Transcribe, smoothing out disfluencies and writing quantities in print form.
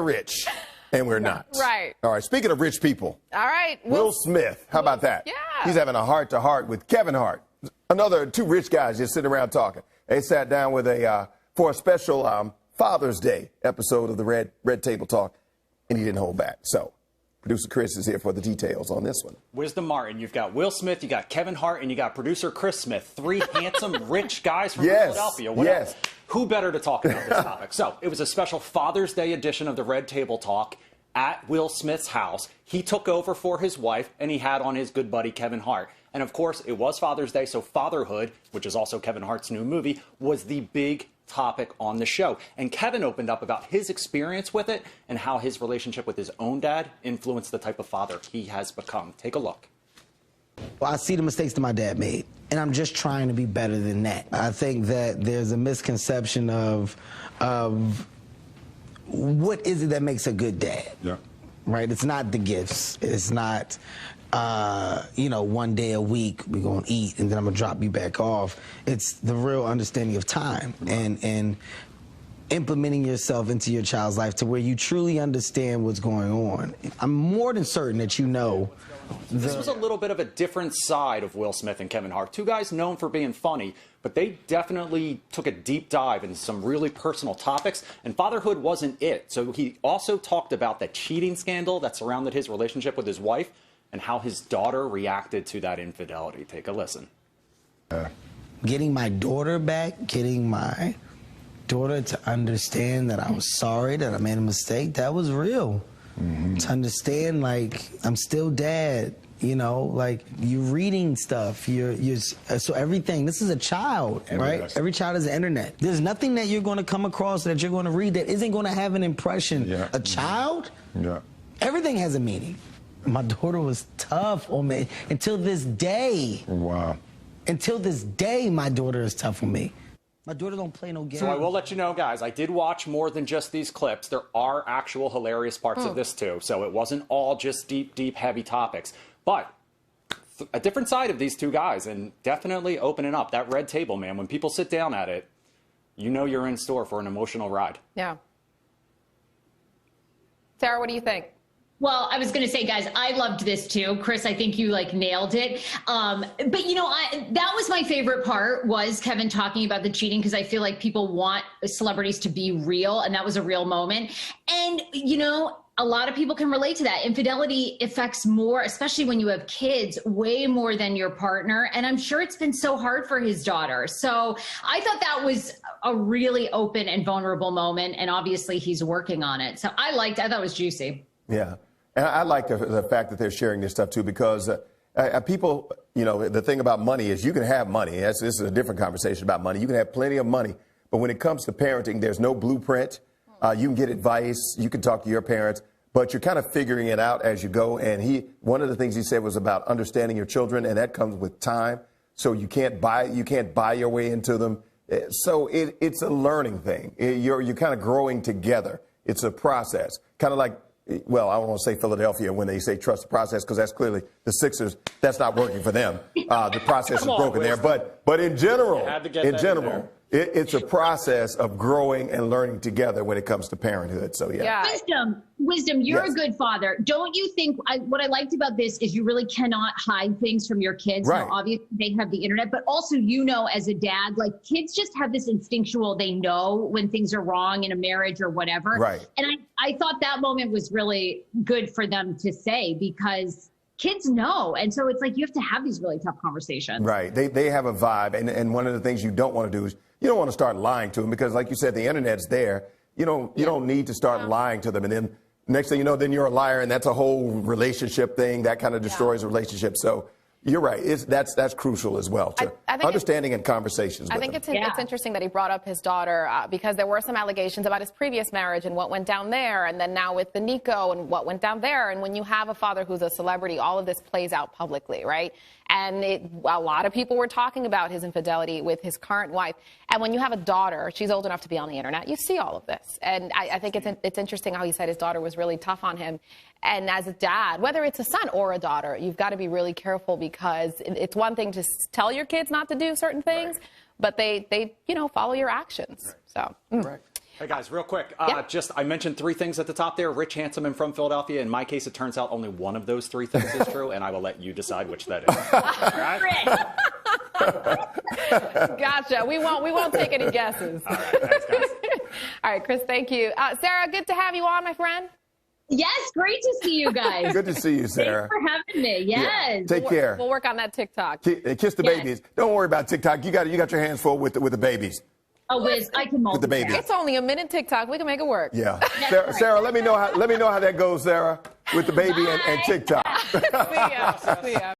rich, and we're not. Right. All right, speaking of rich people. All right. Will Smith, how about that? Yeah. He's having a heart-to-heart with Kevin Hart. Another two rich guys just sitting around talking. They sat down with for a special Father's Day episode of the Red Table Talk, and he didn't hold back. So, producer Chris is here for the details on this one. Wisdom Martin, you've got Will Smith, you got Kevin Hart, and you got producer Chris Smith. Three handsome, rich guys from Philadelphia. Yes. Who better to talk about this topic? So, it was a special Father's Day edition of the Red Table Talk at Will Smith's house. He took over for his wife, and he had on his good buddy Kevin Hart. And of course, it was Father's Day, so fatherhood, which is also Kevin Hart's new movie, was the big topic on the show. And Kevin opened up about his experience with it and how his relationship with his own dad influenced the type of father he has become. Take a look. Well, I see the mistakes that my dad made, and I'm just trying to be better than that. I think that there's a misconception of what is it that makes a good dad? Yeah. Right? It's not the gifts. It's not, one day a week we're going to eat and then I'm going to drop you back off. It's the real understanding of time and implementing yourself into your child's life to where you truly understand what's going on. I'm more than certain that you know. This was a little bit of a different side of Will Smith and Kevin Hart. Two guys known for being funny, but they definitely took a deep dive into some really personal topics, and fatherhood wasn't it. So he also talked about the cheating scandal that surrounded his relationship with his wife and how his daughter reacted to that infidelity. Take a listen. Getting my daughter back, getting my daughter to understand that I was sorry, that I made a mistake, that was real. To understand, like, I'm still dad, like, you're reading stuff, so everything, this is a child, right? Yes. Every child is the internet. There's nothing that you're going to come across that you're going to read that isn't going to have an impression. Yeah. A child? Yeah. Everything has a meaning. My daughter was tough on me until this day. Wow. Until this day, my daughter is tough on me. My daughter don't play no games. So I will let you know, guys, I did watch more than just these clips. There are actual hilarious parts of this, too. So it wasn't all just deep, heavy topics. But a different side of these two guys, and definitely opening up. That red table, man, when people sit down at it, you know you're in store for an emotional ride. Yeah. Sarah, what do you think? Well, I was going to say, guys, I loved this too. Chris, I think you nailed it. But that was my favorite part, was Kevin talking about the cheating, because I feel like people want celebrities to be real, and that was a real moment. And, a lot of people can relate to that. Infidelity affects more, especially when you have kids, way more than your partner. And I'm sure it's been so hard for his daughter. So I thought that was a really open and vulnerable moment. And obviously he's working on it. So I thought it was juicy. Yeah. And I like the fact that they're sharing this stuff, too, because people, the thing about money is you can have money. This is a different conversation about money. You can have plenty of money. But when it comes to parenting, there's no blueprint. You can get advice. You can talk to your parents. But you're kind of figuring it out as you go. And one of the things he said was about understanding your children, and that comes with time. So you can't buy your way into them. So it's a learning thing. You're kind of growing together. It's a process. Kind of like, well, I don't want to say Philadelphia when they say trust the process, because that's clearly the Sixers. That's not working for them. The process is broken there. But in general, it's a process of growing and learning together when it comes to parenthood. So, yeah. Wisdom, you're Yes. a good father. Don't you think what I liked about this is you really cannot hide things from your kids. Right. Now, obviously, they have the internet, but also, as a dad, kids just have this instinctual, they know when things are wrong in a marriage or whatever. Right. And I thought that moment was really good for them to say, because kids know. And so it's you have to have these really tough conversations. Right. They have a vibe. And one of the things you don't want to do is you don't want to start lying to them, because, like you said, the internet's there. You don't need to start lying to them. And then next thing you know, then you're a liar, and that's a whole relationship thing. That kind of destroys a relationship. So you're right. That's crucial as well, to understanding and conversations with them. It's interesting that he brought up his daughter, because there were some allegations about his previous marriage and what went down there, and then now with the Nico and what went down there. And when you have a father who's a celebrity, all of this plays out publicly, right? And a lot of people were talking about his infidelity with his current wife. And when you have a daughter, she's old enough to be on the internet, you see all of this. And I think it's interesting how he said his daughter was really tough on him. And as a dad, whether it's a son or a daughter, you've got to be really careful, because it's one thing to tell your kids not to do certain things, but they follow your actions. Right. So. Right. Hey guys, real quick, I mentioned 3 things at the top there. Rich, handsome, and from Philadelphia. In my case, it turns out only one of those 3 things is true, and I will let you decide which that is. All right? Gotcha. We won't take any guesses. All right, thanks, guys. All right, Chris, thank you. Sarah, good to have you on, my friend. Yes, great to see you guys. Good to see you, Sarah. Thanks for having me. Yes. Yeah. Take care. We'll work on that TikTok. Kiss the babies. Don't worry about TikTok. You got your hands full with the babies. Oh, Wiz, I can multitask. With the babies. It's only a minute TikTok. We can make it work. Yeah. Sarah, let me know how that goes, Sarah, with the baby and TikTok. See ya. See ya.